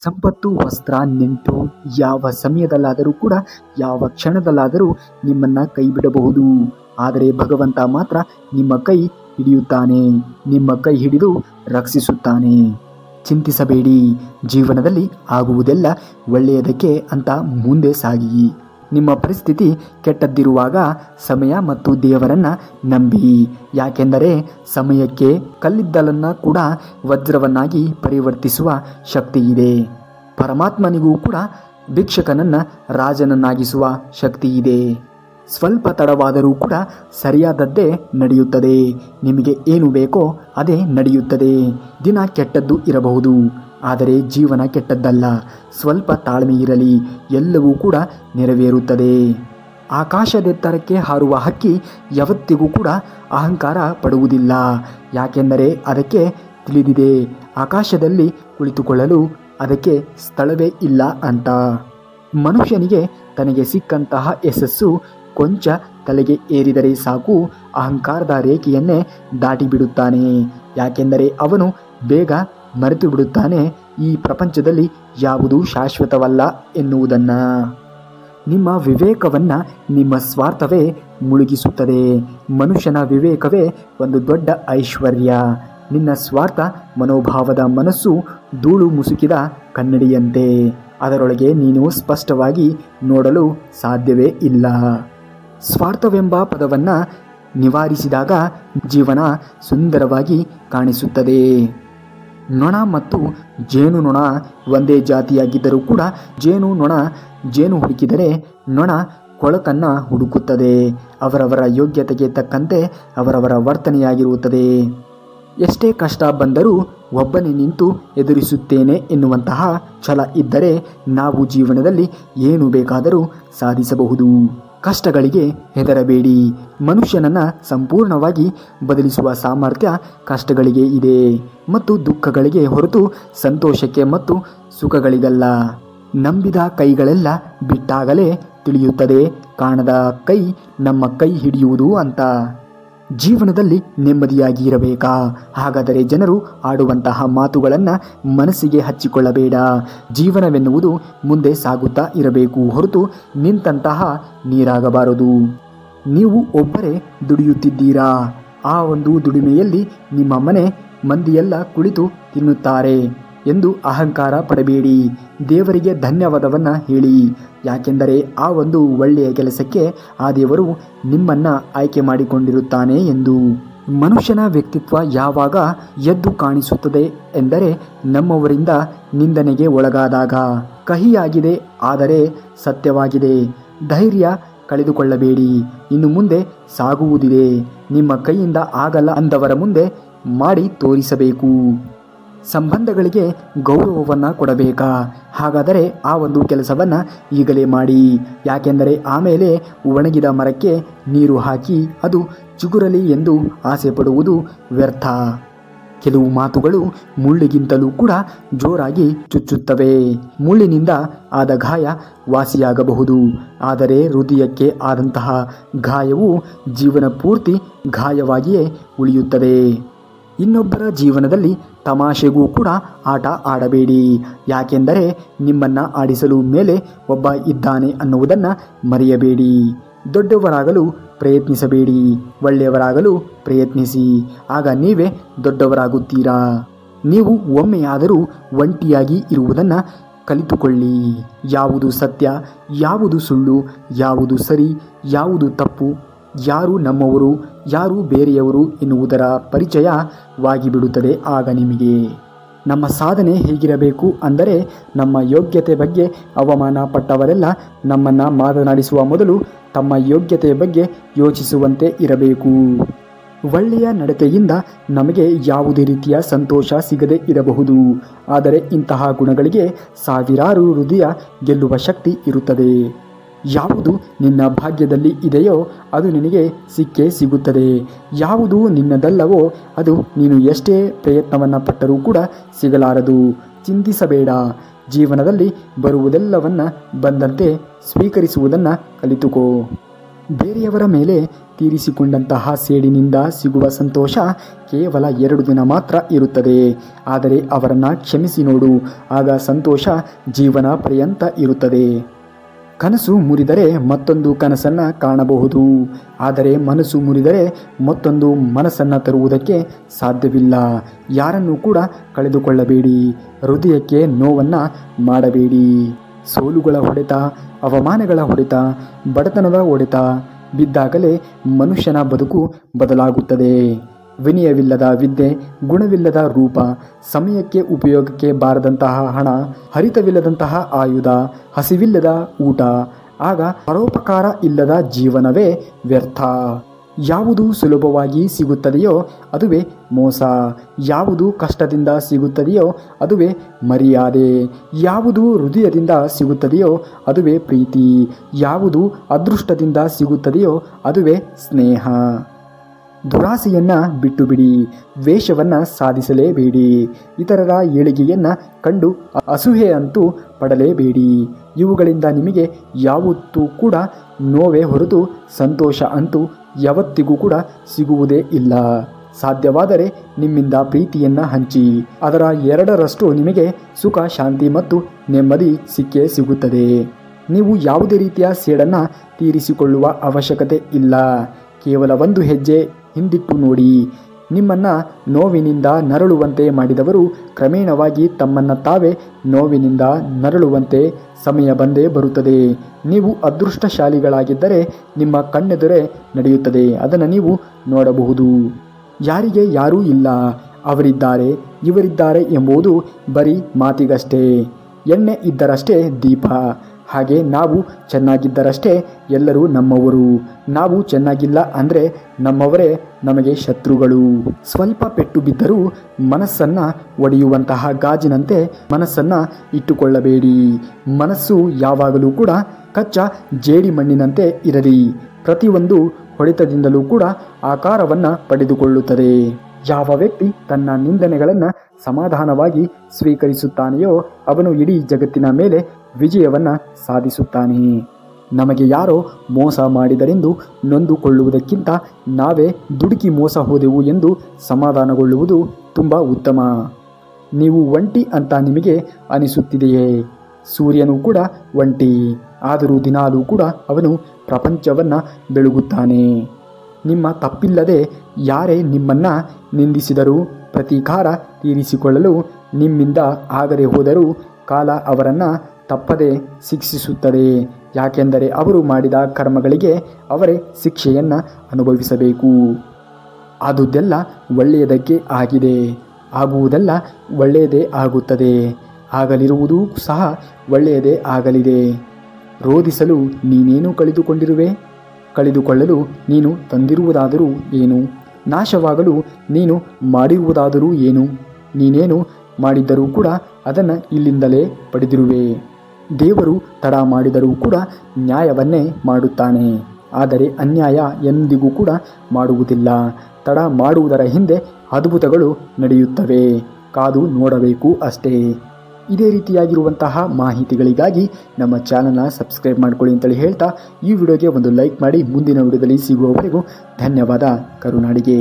ಸಂಪತ್ತು, ವಸ್ತ್ರ, ನೆಂಟು ಯಾವ ಸಮಯದಲ್ಲಾದರೂ ಕೂಡ ಯಾವ ಕ್ಷಣದಲ್ಲಾದರೂ ನಿಮ್ಮನ್ನು ಕೈ ಬಿಡಬಹುದು. ಆದರೆ ಭಗವಂತ ಮಾತ್ರ ನಿಮ್ಮ ಕೈ ಹಿಡಿಯುತ್ತಾನೆ, ನಿಮ್ಮ ಕೈ ಹಿಡಿದು ರಕ್ಷಿಸುತ್ತಾನೆ. ಚಿಂತಿಸಬೇಡಿ, ಜೀವನದಲ್ಲಿ ಆಗುವುದೆಲ್ಲ ಒಳ್ಳೆಯದಕ್ಕೆ ಅಂತ ಮುಂದೆ ಸಾಗಿ. ನಿಮ್ಮ ಪರಿಸ್ಥಿತಿ ಕೆಟ್ಟದ್ದಿರುವಾಗ ಸಮಯ ಮತ್ತು ದೇವರನ್ನು ನಂಬಿ. ಯಾಕೆಂದರೆ ಸಮಯಕ್ಕೆ ಕಲ್ಲಿದ್ದಲನ್ನು ಕೂಡ ವಜ್ರವನ್ನಾಗಿ ಪರಿವರ್ತಿಸುವ ಶಕ್ತಿ ಇದೆ. ಪರಮಾತ್ಮನಿಗೂ ಕೂಡ ಭಿಕ್ಷಕನನ್ನು ರಾಜನನ್ನಾಗಿಸುವ ಶಕ್ತಿ ಇದೆ. ಸ್ವಲ್ಪ ತಡವಾದರೂ ಕೂಡ ಸರಿಯಾದದ್ದೇ ನಡೆಯುತ್ತದೆ. ನಿಮಗೆ ಏನು ಬೇಕೋ ಅದೇ ನಡೆಯುತ್ತದೆ. ದಿನ ಕೆಟ್ಟದ್ದು ಇರಬಹುದು, ಆದರೆ ಜೀವನ ಕೆಟ್ಟದ್ದಲ್ಲ. ಸ್ವಲ್ಪ ತಾಳ್ಮೆ ಇರಲಿ, ಎಲ್ಲವೂ ಕೂಡ ನೆರವೇರುತ್ತದೆ. ಆಕಾಶದೆತ್ತರಕ್ಕೆ ಹಾರುವ ಹಕ್ಕಿ ಯಾವತ್ತಿಗೂ ಕೂಡ ಅಹಂಕಾರ ಪಡುವುದಿಲ್ಲ. ಯಾಕೆಂದರೆ ಅದಕ್ಕೆ ತಿಳಿದಿದೆ ಆಕಾಶದಲ್ಲಿ ಕುಳಿತುಕೊಳ್ಳಲು ಅದಕ್ಕೆ ಸ್ಥಳವೇ ಇಲ್ಲ ಅಂತ. ಮನುಷ್ಯನಿಗೆ ತನಗೆ ಸಿಕ್ಕಂತಹ ಯಶಸ್ಸು ಕೊಂಚ ತಲೆಗೆ ಏರಿದರೆ ಸಾಕು, ಅಹಂಕಾರದ ರೇಖೆಯನ್ನೇ ದಾಟಿ ಬಿಡುತ್ತಾನೆ. ಯಾಕೆಂದರೆ ಅವನು ಬೇಗ ಮರೆತು ಬಿಡುತ್ತಾನೆ ಈ ಪ್ರಪಂಚದಲ್ಲಿ ಯಾವುದೂ ಶಾಶ್ವತವಲ್ಲ ಎನ್ನುವುದನ್ನು. ನಿಮ್ಮ ವಿವೇಕವನ್ನು ನಿಮ್ಮ ಸ್ವಾರ್ಥವೇ ಮುಳುಗಿಸುತ್ತದೆ. ಮನುಷ್ಯನ ವಿವೇಕವೇ ಒಂದು ದೊಡ್ಡ ಐಶ್ವರ್ಯ. ನಿನ್ನ ಸ್ವಾರ್ಥ ಮನೋಭಾವದ ಮನಸ್ಸು ಧೂಳು ಮುಸುಕಿದ ಕನ್ನಡಿಯಂತೆ. ಅದರೊಳಗೆ ನೀನು ಸ್ಪಷ್ಟವಾಗಿ ನೋಡಲು ಸಾಧ್ಯವೇ ಇಲ್ಲ. ಸ್ವಾರ್ಥವೆಂಬ ಪದವನ್ನು ನಿವಾರಿಸಿದಾಗ ಜೀವನ ಸುಂದರವಾಗಿ ಕಾಣಿಸುತ್ತದೆ. ನೊಣ ಮತ್ತು ಜೇನುನೊಣ ಒಂದೇ ಜಾತಿಯಾಗಿದ್ದರೂ ಕೂಡ ಜೇನುನೊಣ ಜೇನು ಹುಡುಕಿದರೆ ನೊಣ ಕೊಳಕನ್ನು ಹುಡುಕುತ್ತದೆ. ಅವರವರ ಯೋಗ್ಯತೆಗೆ ತಕ್ಕಂತೆ ಅವರವರ ವರ್ತನೆಯಾಗಿರುತ್ತದೆ. ಎಷ್ಟೇ ಕಷ್ಟ ಬಂದರೂ ಒಬ್ಬನೇ ನಿಂತು ಎದುರಿಸುತ್ತೇನೆ ಎನ್ನುವಂತಹ ಛಲ ಇದ್ದರೆ ನಾವು ಜೀವನದಲ್ಲಿ ಏನು ಬೇಕಾದರೂ ಸಾಧಿಸಬಹುದು. ಕಷ್ಟಗಳಿಗೆ ಹೆದರಬೇಡಿ. ಮನುಷ್ಯನನ್ನು ಸಂಪೂರ್ಣವಾಗಿ ಬದಲಿಸುವ ಸಾಮರ್ಥ್ಯ ಕಷ್ಟಗಳಿಗೆ ಇದೆ, ಮತ್ತು ದುಃಖಗಳಿಗೆ ಹೊರತು ಸಂತೋಷಕ್ಕೆ ಮತ್ತು ಸುಖಗಳಿಗಲ್ಲ. ನಂಬಿದ ಕೈಗಳೆಲ್ಲ ಬಿಟ್ಟಾಗಲೇ ತಿಳಿಯುತ್ತದೆ ಕಾಣದ ಕೈ ನಮ್ಮ ಕೈ ಹಿಡಿಯುವುದು ಅಂತ. ಜೀವನದಲ್ಲಿ ನೆಮ್ಮದಿಯಾಗಿ ಇರಬೇಕಾ? ಹಾಗಾದರೆ ಜನರು ಆಡುವಂತಹ ಮಾತುಗಳನ್ನು ಮನಸ್ಸಿಗೆ ಹಚ್ಚಿಕೊಳ್ಳಬೇಡ. ಜೀವನವೆನ್ನುವುದು ಮುಂದೆ ಸಾಗುತ್ತಾ ಇರಬೇಕು ಹೊರತು ನಿಂತಹ ನೀರಾಗಬಾರದು. ನೀವು ಒಬ್ಬರೇ ದುಡಿಯುತ್ತಿದ್ದೀರಾ. ಆ ಒಂದು ದುಡಿಮೆಯಲ್ಲಿ ನಿಮ್ಮ ಮನೆ ಮಂದಿಯೆಲ್ಲ ಕುಳಿತು ತಿನ್ನುತ್ತಾರೆ ಎಂದು ಅಹಂಕಾರ ಪಡಬೇಡಿ. ದೇವರಿಗೆ ಧನ್ಯವಾದವನ್ನು ಹೇಳಿ. ಯಾಕೆಂದರೆ ಆ ಒಂದು ಒಳ್ಳೆಯ ಕೆಲಸಕ್ಕೆ ಆ ದೇವರು ನಿಮ್ಮನ್ನು ಆಯ್ಕೆ ಮಾಡಿಕೊಂಡಿರುತ್ತಾನೆ ಎಂದು. ಮನುಷ್ಯನ ವ್ಯಕ್ತಿತ್ವ ಯಾವಾಗ ಎದ್ದು ಕಾಣಿಸುತ್ತದೆ ಎಂದರೆ ನಮ್ಮವರಿಂದ ನಿಂದನೆಗೆ ಒಳಗಾದಾಗ. ಕಹಿಯಾಗಿದೆ ಆದರೆ ಸತ್ಯವಾಗಿದೆ. ಧೈರ್ಯ ಕಳೆದುಕೊಳ್ಳಬೇಡಿ. ಇನ್ನು ಮುಂದೆ ಸಾಗುವುದಿದೆ. ನಿಮ್ಮ ಕೈಯಿಂದ ಆಗಲ್ಲ ಅಂದವರ ಮುಂದೆ ಮಾಡಿ ತೋರಿಸಬೇಕು. ಸಂಬಂಧಗಳಿಗೆ ಗೌರವವನ್ನು ಕೊಡಬೇಕಾ? ಹಾಗಾದರೆ ಆ ಒಂದು ಕೆಲಸವನ್ನು ಈಗಲೇ ಮಾಡಿ. ಯಾಕೆಂದರೆ ಆಮೇಲೆ ಒಣಗಿದ ಮರಕ್ಕೆ ನೀರು ಹಾಕಿ ಅದು ಚಿಗುರಲಿ ಎಂದು ಆಸೆ ಪಡುವುದು ವ್ಯರ್ಥ. ಕೆಲವು ಮಾತುಗಳು ಮುಳ್ಳಿಗಿಂತಲೂ ಕೂಡ ಜೋರಾಗಿ ಚುಚ್ಚುತ್ತವೆ. ಮುಳ್ಳಿನಿಂದ ಆದ ಗಾಯ ವಾಸಿಯಾಗಬಹುದು, ಆದರೆ ಹೃದಯಕ್ಕೆ ಆದಂತಹ ಗಾಯವು ಜೀವನ ಪೂರ್ತಿ ಗಾಯವಾಗಿಯೇ ಉಳಿಯುತ್ತದೆ. ಇನ್ನೊಬ್ಬರ ಜೀವನದಲ್ಲಿ ತಮಾಷೆಗೂ ಕೂಡ ಆಟ ಆಡಬೇಡಿ. ಯಾಕೆಂದರೆ ನಿಮ್ಮನ್ನು ಆಡಿಸಲು ಮೇಲೆ ಒಬ್ಬ ಇದ್ದಾನೆ ಅನ್ನುವುದನ್ನು ಮರೆಯಬೇಡಿ. ದೊಡ್ಡವರಾಗಲು ಪ್ರಯತ್ನಿಸಬೇಡಿ, ಒಳ್ಳೆಯವರಾಗಲು ಪ್ರಯತ್ನಿಸಿ. ಆಗ ನೀವೇ ದೊಡ್ಡವರಾಗುತ್ತೀರಾ. ನೀವು ಒಮ್ಮೆಯಾದರೂ ಒಂಟಿಯಾಗಿ ಇರುವುದನ್ನು ಕಲಿತುಕೊಳ್ಳಿ. ಯಾವುದು ಸತ್ಯ, ಯಾವುದು ಸುಳ್ಳು, ಯಾವುದು ಸರಿ, ಯಾವುದು ತಪ್ಪು, ಯಾರು ನಮ್ಮವರು, ಯಾರು ಬೇರೆಯವರು ಎನ್ನುವುದರ ಪರಿಚಯವಾಗಿಬಿಡುತ್ತದೆ ಆಗ ನಿಮಗೆ. ನಮ್ಮ ಸಾಧನೆ ಹೇಗಿರಬೇಕು ಅಂದರೆ ನಮ್ಮ ಯೋಗ್ಯತೆ ಬಗ್ಗೆ ಅವಮಾನ ಪಟ್ಟವರೆಲ್ಲ ನಮ್ಮನ್ನು ಮಾತನಾಡಿಸುವ ಮೊದಲು ತಮ್ಮ ಯೋಗ್ಯತೆಯ ಬಗ್ಗೆ ಯೋಚಿಸುವಂತೆ ಇರಬೇಕು. ಒಳ್ಳೆಯ ನಡತೆಯಿಂದ ನಮಗೆ ಯಾವುದೇ ರೀತಿಯ ಸಂತೋಷ ಸಿಗದೇ ಇರಬಹುದು, ಆದರೆ ಇಂತಹ ಗುಣಗಳಿಗೆ ಸಾವಿರಾರು ಹೃದಯ ಗೆಲ್ಲುವ ಶಕ್ತಿ ಇರುತ್ತದೆ. ಯಾವುದು ನಿನ್ನ ಭಾಗ್ಯದಲ್ಲಿ ಇದೆಯೋ ಅದು ನಿನಗೆ ಸಿಕ್ಕೇ ಸಿಗುತ್ತದೆ. ಯಾವುದು ನಿನ್ನದಲ್ಲವೋ ಅದು ನೀನು ಎಷ್ಟೇ ಪ್ರಯತ್ನವನ್ನು ಪಟ್ಟರೂ ಕೂಡ ಸಿಗಲಾರದು. ಚಿಂತಿಸಬೇಡ. ಜೀವನದಲ್ಲಿ ಬರುವುದೆಲ್ಲವನ್ನು ಬಂದಂತೆ ಸ್ವೀಕರಿಸುವುದನ್ನು ಕಲಿತುಕೋ. ಬೇರೆಯವರ ಮೇಲೆ ತೀರಿಸಿಕೊಂಡಂತಹ ಸೇಡಿನಿಂದ ಸಿಗುವ ಸಂತೋಷ ಕೇವಲ 2 ದಿನ ಮಾತ್ರ ಇರುತ್ತದೆ. ಆದರೆ ಅವರನ್ನು ಕ್ಷಮಿಸಿ ನೋಡು, ಆಗ ಸಂತೋಷ ಜೀವನ ಪರ್ಯಂತ ಇರುತ್ತದೆ. ಕನಸು ಮುರಿದರೆ ಮತ್ತೊಂದು ಕನಸನ್ನು ಕಾಣಬಹುದು, ಆದರೆ ಮನಸ್ಸು ಮುರಿದರೆ ಮತ್ತೊಂದು ಮನಸ್ಸನ್ನು ತರುವುದಕ್ಕೆ ಸಾಧ್ಯವಿಲ್ಲ. ಯಾರನ್ನೂ ಕೂಡ ಕಳೆದುಕೊಳ್ಳಬೇಡಿ, ಹೃದಯಕ್ಕೆ ನೋವನ್ನು ಮಾಡಬೇಡಿ. ಸೋಲುಗಳ ಹೊಡೆತ, ಅವಮಾನಗಳ ಹೊಡೆತ, ಬಡತನದ ಹೊಡೆತ ಬಿದ್ದಾಗಲೇ ಮನುಷ್ಯನ ಬದುಕು ಬದಲಾಗುತ್ತದೆ. ವಿನಯವಿಲ್ಲದ ವಿದ್ಯೆ, ಗುಣವಿಲ್ಲದ ರೂಪ, ಸಮಯಕ್ಕೆ ಉಪಯೋಗಕ್ಕೆ ಬಾರದಂತಹ ಹಣ, ಹರಿತವಿಲ್ಲದಂತಹ ಆಯುಧ, ಹಸಿವಿಲ್ಲದ ಊಟ, ಆಗ ಪರೋಪಕಾರ ಇಲ್ಲದ ಜೀವನವೇ ವ್ಯರ್ಥ. ಯಾವುದು ಸುಲಭವಾಗಿ ಸಿಗುತ್ತದೆಯೋ ಅದುವೇ ಮೋಸ, ಯಾವುದು ಕಷ್ಟದಿಂದ ಸಿಗುತ್ತದೆಯೋ ಅದುವೇ ಮರ್ಯಾದೆ, ಯಾವುದು ಹೃದಯದಿಂದ ಸಿಗುತ್ತದೆಯೋ ಅದುವೇ ಪ್ರೀತಿ, ಯಾವುದು ಅದೃಷ್ಟದಿಂದ ಸಿಗುತ್ತದೆಯೋ ಅದುವೇ ಸ್ನೇಹ. ದುರಾಸೆಯನ್ನು ಬಿಟ್ಟು ಬಿಡಿ, ದ್ವೇಷವನ್ನು ಸಾಧಿಸಲೇಬೇಡಿ, ಇತರರ ಏಳಿಗೆಯನ್ನು ಕಂಡು ಅಸೂಹೆ ಅಂತೂ ಪಡಲೇಬೇಡಿ. ಇವುಗಳಿಂದ ನಿಮಗೆ ಯಾವತ್ತೂ ಕೂಡ ನೋವೇ ಹೊರತು ಸಂತೋಷ ಅಂತೂ ಯಾವತ್ತಿಗೂ ಕೂಡ ಸಿಗುವುದೇ ಇಲ್ಲ. ಸಾಧ್ಯವಾದರೆ ನಿಮ್ಮಿಂದ ಪ್ರೀತಿಯನ್ನು ಹಂಚಿ, ಅದರ 2ರಷ್ಟು ನಿಮಗೆ ಸುಖ, ಶಾಂತಿ ಮತ್ತು ನೆಮ್ಮದಿ ಸಿಕ್ಕೇ ಸಿಗುತ್ತದೆ. ನೀವು ಯಾವುದೇ ರೀತಿಯ ಸೇಡನ್ನು ತೀರಿಸಿಕೊಳ್ಳುವ ಅವಶ್ಯಕತೆ ಇಲ್ಲ. ಕೇವಲ 1 ಹೆಜ್ಜೆ ಹಿಂದಿಟ್ಟು ನೋಡಿ. ನಿಮ್ಮನ್ನು ನೋವಿನಿಂದ ನರಳುವಂತೆ ಮಾಡಿದವರು ಕ್ರಮೇಣವಾಗಿ ತಮ್ಮನ್ನು ತಾವೇ ನೋವಿನಿಂದ ನರಳುವಂತೆ ಸಮಯ ಬಂದೇ ಬರುತ್ತದೆ. ನೀವು ಅದೃಷ್ಟಶಾಲಿಗಳಾಗಿದ್ದರೆ ನಿಮ್ಮ ಕಣ್ಣೆದುರೇ ನಡೆಯುತ್ತದೆ, ಅದನ್ನು ನೀವು ನೋಡಬಹುದು. ಯಾರಿಗೆ ಯಾರೂ ಇಲ್ಲ, ಅವರಿದ್ದಾರೆ ಇವರಿದ್ದಾರೆ ಎಂಬುದು ಬರೀ ಮಾತಿಗಷ್ಟೇ. ಎಣ್ಣೆ ಇದ್ದರಷ್ಟೇ ದೀಪ, ಹಾಗೆ ನಾವು ಚೆನ್ನಾಗಿದ್ದರಷ್ಟೇ ಎಲ್ಲರೂ ನಮ್ಮವರು. ನಾವು ಚೆನ್ನಾಗಿಲ್ಲ ಅಂದರೆ ನಮ್ಮವರೇ ನಮಗೆ ಶತ್ರುಗಳು. ಸ್ವಲ್ಪ ಪೆಟ್ಟು ಬಿದ್ದರೂ ಮನಸ್ಸನ್ನು ಒಡೆಯುವಂತಹ ಗಾಜಿನಂತೆ ಮನಸ್ಸನ್ನು ಇಟ್ಟುಕೊಳ್ಳಬೇಡಿ. ಮನಸ್ಸು ಯಾವಾಗಲೂ ಕೂಡ ಕಚ್ಚಾ ಜೇಡಿಮಣ್ಣಿನಂತೆ ಇರಲಿ. ಪ್ರತಿಯೊಂದು ಹೊಡೆತದಿಂದಲೂ ಕೂಡ ಆಕಾರವನ್ನು ಪಡೆದುಕೊಳ್ಳುತ್ತದೆ. ಯಾವ ವ್ಯಕ್ತಿ ತನ್ನ ನಿಂದನೆಗಳನ್ನು ಸಮಾಧಾನವಾಗಿ ಸ್ವೀಕರಿಸುತ್ತಾನೆಯೋ ಅವನು ಇಡೀ ಜಗತ್ತಿನ ಮೇಲೆ ವಿಜಯವನ್ನು ಸಾಧಿಸುತ್ತಾನೆ. ನಮಗೆ ಯಾರೋ ಮೋಸ ಮಾಡಿದರೆಂದು ನೊಂದುಕೊಳ್ಳುವುದಕ್ಕಿಂತ ನಾವೇ ದುಡುಕಿ ಮೋಸ ಹೋದೆವು ಎಂದು ಸಮಾಧಾನಗೊಳ್ಳುವುದು ತುಂಬ ಉತ್ತಮ. ನೀವು ಒಂಟಿ ಅಂತ ನಿಮಗೆ ಅನಿಸುತ್ತಿದೆಯೇ? ಸೂರ್ಯನೂ ಕೂಡ ಒಂಟಿ, ಆದರೂ ದಿನಾಲೂ ಕೂಡ ಅವನು ಪ್ರಪಂಚವನ್ನು ಬೆಳಗುತ್ತಾನೆ. ನಿಮ್ಮ ತಪ್ಪಿಲ್ಲದೆ ಯಾರೇ ನಿಮ್ಮನ್ನು ನಿಂದಿಸಿದರೂ ಪ್ರತೀಕಾರ ತೀರಿಸಿಕೊಳ್ಳಲು ನಿಮ್ಮಿಂದ ಆಗದೆ ಹೋದರೂ ಕಾಲ ಅವರನ್ನು ತಪ್ಪದೆ ಶಿಕ್ಷಿಸುತ್ತದೆ. ಯಾಕೆಂದರೆ ಅವರು ಮಾಡಿದ ಕರ್ಮಗಳಿಗೆ ಅವರೇ ಶಿಕ್ಷೆಯನ್ನು ಅನುಭವಿಸಬೇಕು. ಆದುದೆಲ್ಲ ಒಳ್ಳೆಯದಕ್ಕೆ ಆಗಿದೆ, ಆಗುವುದೆಲ್ಲ ಒಳ್ಳೆಯದೇ ಆಗುತ್ತದೆ, ಆಗಲಿರುವುದೂ ಸಹ ಒಳ್ಳೆಯದೇ ಆಗಲಿದೆ. ರೋಧಿಸಲು ನೀನೇನು ಕಳೆದುಕೊಂಡಿರುವೆ? ಕಳೆದುಕೊಳ್ಳಲು ನೀನು ತಂದಿರುವುದಾದರೂ ಏನು? ನಾಶವಾಗಲು ನೀನು ಮಾಡಿರುವುದಾದರೂ ಏನು? ನೀನೇನು ಮಾಡಿದ್ದರೂ ಕೂಡ ಅದನ್ನು ಇಲ್ಲಿಂದಲೇ ಪಡೆದಿರುವೆ. ದೇವರು ತಡ ಮಾಡಿದರೂ ಕೂಡ ನ್ಯಾಯವನ್ನೇ ಮಾಡುತ್ತಾನೆ, ಆದರೆ ಅನ್ಯಾಯ ಎಂದಿಗೂ ಕೂಡ ಮಾಡುವುದಿಲ್ಲ. ತಡ ಮಾಡುವುದರ ಹಿಂದೆ ಅದ್ಭುತಗಳು ನಡೆಯುತ್ತವೆ, ಕಾದು ನೋಡಬೇಕು ಅಷ್ಟೇ. ಇದೇ ರೀತಿಯಾಗಿರುವಂತಹ ಮಾಹಿತಿಗಳಿಗಾಗಿ ನಮ್ಮ ಚಾನಲ್ನ ಸಬ್ಸ್ಕ್ರೈಬ್ ಮಾಡ್ಕೊಳ್ಳಿ ಅಂತೇಳಿ ಹೇಳ್ತಾ ಈ ವಿಡಿಯೋಗೆ ಒಂದು ಲೈಕ್ ಮಾಡಿ. ಮುಂದಿನ ವಿಡಿಯೋದಲ್ಲಿ ಸಿಗುವವರೆಗೂ ಧನ್ಯವಾದ. ಕರುನಾಡಿಗೆ.